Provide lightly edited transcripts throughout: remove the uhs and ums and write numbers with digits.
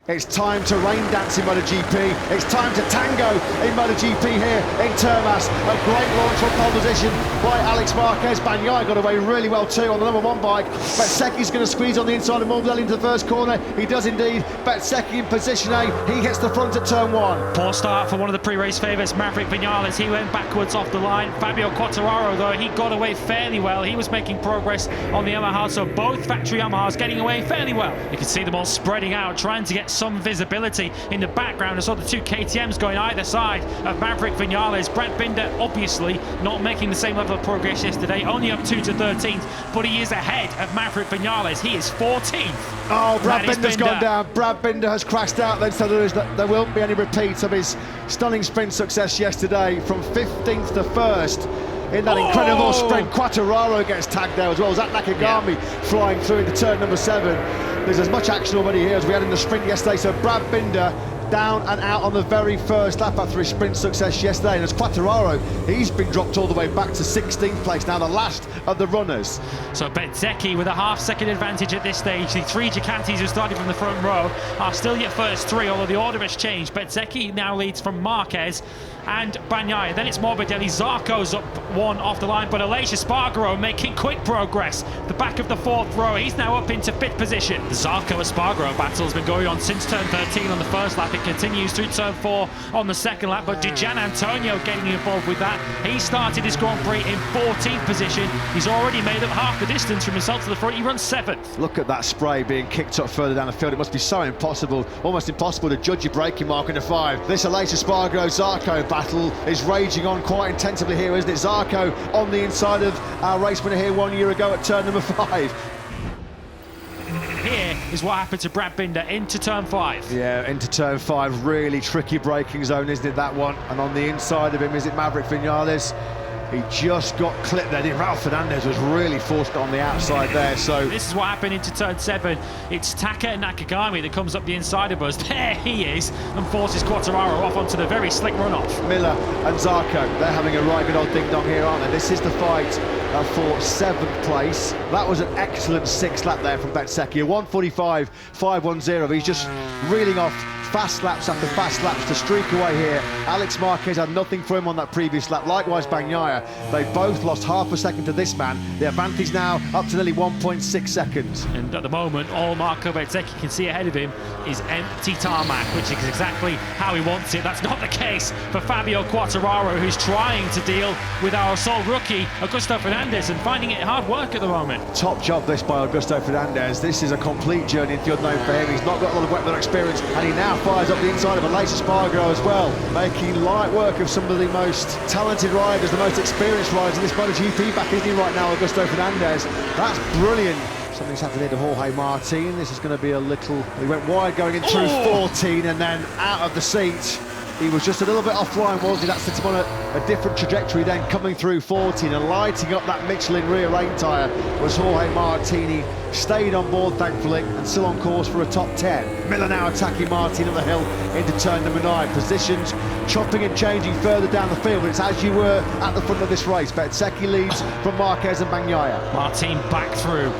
It's time to rain dance in MotoGP. It's time to tango in MotoGP here in Termas. A great launch from pole position by Alex Marquez. Bagnaia got away really well too on the number one bike. Bezzecchi's going to squeeze on the inside of Morbidelli into the first corner. He does indeed. Bezzecchi in position A. He hits the front at turn one. Poor start for one of the pre-race favourites, Maverick Vinales. He went backwards off the line. Fabio Quartararo, though, he got away fairly well. He was making progress on the Yamaha, so both factory Yamahas getting away fairly well. You can see them all spreading out, trying to get some visibility in the background. I saw the two KTMs going either side of Maverick Vinales. Brad Binder obviously not making the same level of progress yesterday, only up 2 to 13th, but he is ahead of Maverick Vinales. He is 14th. Oh, Brad Binder's gone down. Brad Binder has crashed out then, so there won't be any repeats of his stunning sprint success yesterday from 15th to 1st. In that incredible sprint, Quartararo gets tagged there as well. Zach Nakagami flying through into turn number 7. There's as much action already here as we had in the sprint yesterday, so Brad Binder down and out on the very first lap after his sprint success yesterday. And as Quartararo, he's been dropped all the way back to 16th place, now the last of the runners. So Bezzecchi with a half-second advantage at this stage. The three Ducatis who started from the front row are still yet first three, although the order has changed. Bezzecchi now leads from Marquez and Bagnaia. Then it's Morbidelli. Zarco's up one off the line, but Aleix Espargaro making quick progress. The back of the fourth row, he's now up into 5th position. The Zarco-Espargaro battle has been going on since turn 13 on the first lap. It continues through turn 4 on the second lap, but Di Gianantonio getting involved with that. He started his Grand Prix in 14th position. He's already made up half the distance from himself to the front. He runs 7th. Look at that spray being kicked up further down the field. It must be so impossible, almost impossible to judge your braking mark in the 5. This Aleix Espargaro-Zarco battle is raging on quite intensively here, isn't it? Zarco on the inside of our race winner here 1 year ago at turn number 5. Here is what happened to Brad Binder into turn 5. Yeah, into turn 5, really tricky braking zone, isn't it, that one? And on the inside of him, is it Maverick Vinales? He just got clipped there. Ralph Fernandez was really forced on the outside there. So this is what happened into turn 7. It's Taka Nakagami that comes up the inside of us. There he is, and forces Quartararo off onto the very slick runoff. Miller and Zarco, they're having a right good old ding-dong here, aren't they? This is the fight for 7th place. That was an excellent 6th lap there from Bezzecchi. A 1:45.510. He's just reeling off fast laps after fast laps to streak away here. Alex Marquez had nothing for him on that previous lap. Likewise, Bagnaia. They both lost half a second to this man. The advantage now up to nearly 1.6 seconds. And at the moment, all Marco Bezzecchi can see ahead of him is empty tarmac, which is exactly how he wants it. That's not the case for Fabio Quartararo, who's trying to deal with our sole rookie, Augusto Fernandez, and finding it hard work at the moment. Top job this by Augusto Fernandez. This is a complete journey into the unknown for him. He's not got a lot of wet weather experience, and he now fires up the inside of Aleix Espargaro as well, making light work of some of the most talented riders, the most experienced riders in this MotoGP back, isn't he, right now, Augusto Fernandez? That's brilliant. Something's happened here to Jorge Martin. This is going to be a little... He went wide going in through 14 and then out of the seat. He was just a little bit offline, wasn't he? That sets him on a different trajectory then, coming through 14 and lighting up that Michelin rear rain tyre was Jorge Martini. Stayed on board, thankfully, and still on course for a top 10. Miller now attacking Martin up the hill into turn number 9. Positions chopping and changing further down the field, but it's as you were at the front of this race. Bezzecchi leads from Marquez and Bagnaia. Martin back through.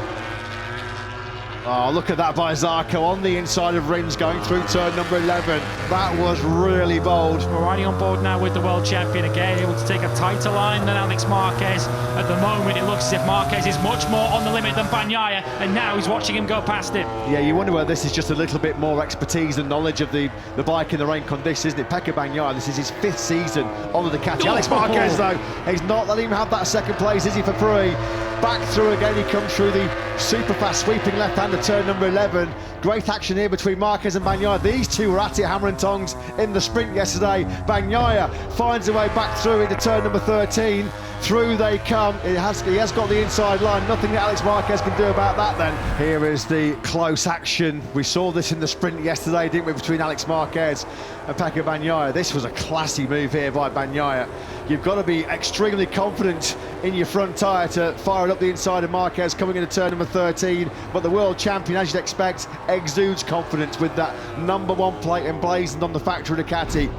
Oh, look at that by Zarco on the inside of Rins going through turn number 11. That was really bold. We're riding on board now with the world champion again, able to take a tighter line than Alex Marquez. At the moment, it looks as if Marquez is much more on the limit than Bagnaia, and now he's watching him go past him. Yeah, you wonder whether this is just a little bit more expertise and knowledge of the bike in the rain conditions, isn't it? Pecco Bagnaia, this is his 5th season on the Ducati. Alex Marquez, though, he's not letting him have that second place, is he, for free? Back through again, he comes through the super fast sweeping left-hand at turn number 11. Great action here between Marquez and Bagnaia. These two were at it hammer and tongs in the sprint yesterday. Bagnaia finds a way back through into turn number 13. Through they come. He has got the inside line. Nothing that Alex Marquez can do about that then. Here is the close action. We saw this in the sprint yesterday, didn't we, between Alex Marquez and Pecco Bagnaia. This was a classy move here by Bagnaia. You've got to be extremely confident in your front tyre to fire it up the inside of Marquez coming into turn number 13. But the world champion, as you'd expect, exudes confidence with that number 1 plate emblazoned on the factory Ducati.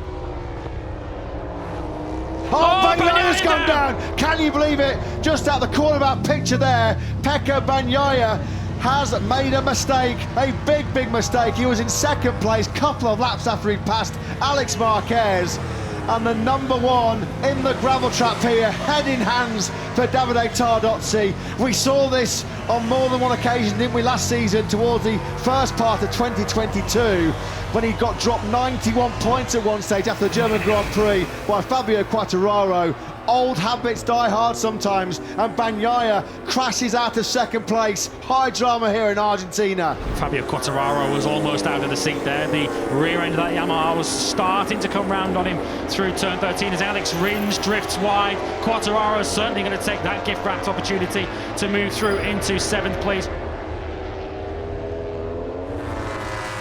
Oh, Bagnaia's gone down! Can you believe it? Just out the corner of our picture there, Pecco Bagnaia has made a mistake, a big mistake. He was in second place, couple of laps after he passed Alex Marquez. And the number one in the gravel trap here, head in hands for Davide Tardozzi. We saw this on more than one occasion, didn't we, last season towards the first part of 2022, when he got dropped 91 points at one stage after the German Grand Prix by Fabio Quartararo. Old habits die hard sometimes, and Bagnaia crashes out of second place. High drama here in Argentina. Fabio Quartararo was almost out of the seat there. The rear end of that Yamaha was starting to come round on him through turn 13 as Alex Rins drifts wide. Quartararo is certainly going to take that gift-wrapped opportunity to move through into 7th place.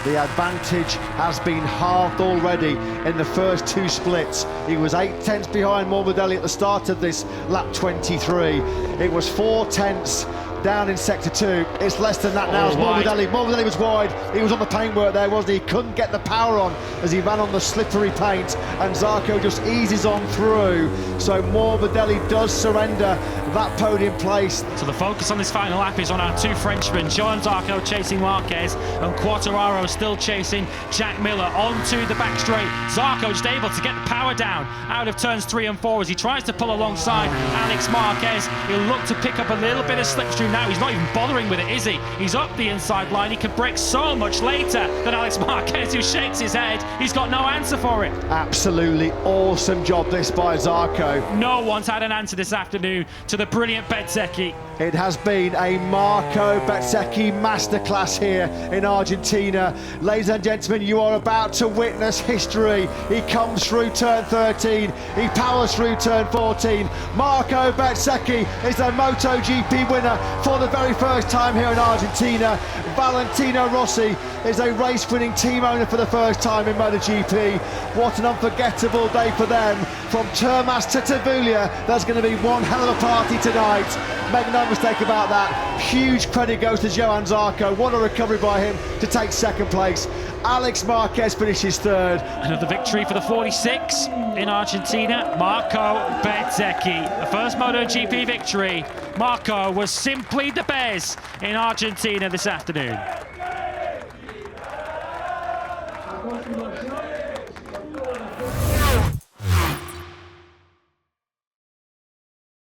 The advantage has been halved already in the first 2 splits. He was 8 tenths behind Morbidelli at the start of this lap 23. It was 4 tenths down in sector 2. It's less than that now. Morbidelli was wide. He was on the paintwork there, wasn't he? He couldn't get the power on as he ran on the slippery paint, and Zarco just eases on through. So Morbidelli does surrender that podium place. So the focus on this final lap is on our 2 Frenchmen, Joan Zarco chasing Marquez and Quartararo still chasing Jack Miller onto the back straight. Zarco just able to get the power down out of turns 3 and 4 as he tries to pull alongside Alex Marquez. He'll look to pick up a little bit of slipstream now. He's not even bothering with it, is he? He's up the inside line. He can break so much later than Alex Marquez, who shakes his head. He's got no answer for it. Absolutely awesome job this by Zarco. No one's had an answer this afternoon to the brilliant Bezzecchi. It has been a Marco Bezzecchi masterclass here in Argentina. Ladies and gentlemen, you are about to witness history. He comes through turn 13, he powers through turn 14. Marco Bezzecchi is the MotoGP winner for the very first time here in Argentina. Valentino Rossi is a race-winning team owner for the first time in MotoGP. What an unforgettable day for them. From Termas to Tavulia, there's going to be one hell of a party tonight. Make no mistake about that. Huge credit goes to Joan Zarco. What a recovery by him to take second place. Alex Marquez finishes 3rd. Another victory for the 46 in Argentina, Marco Bezzecchi. The first MotoGP victory. Marco was simply the best in Argentina this afternoon.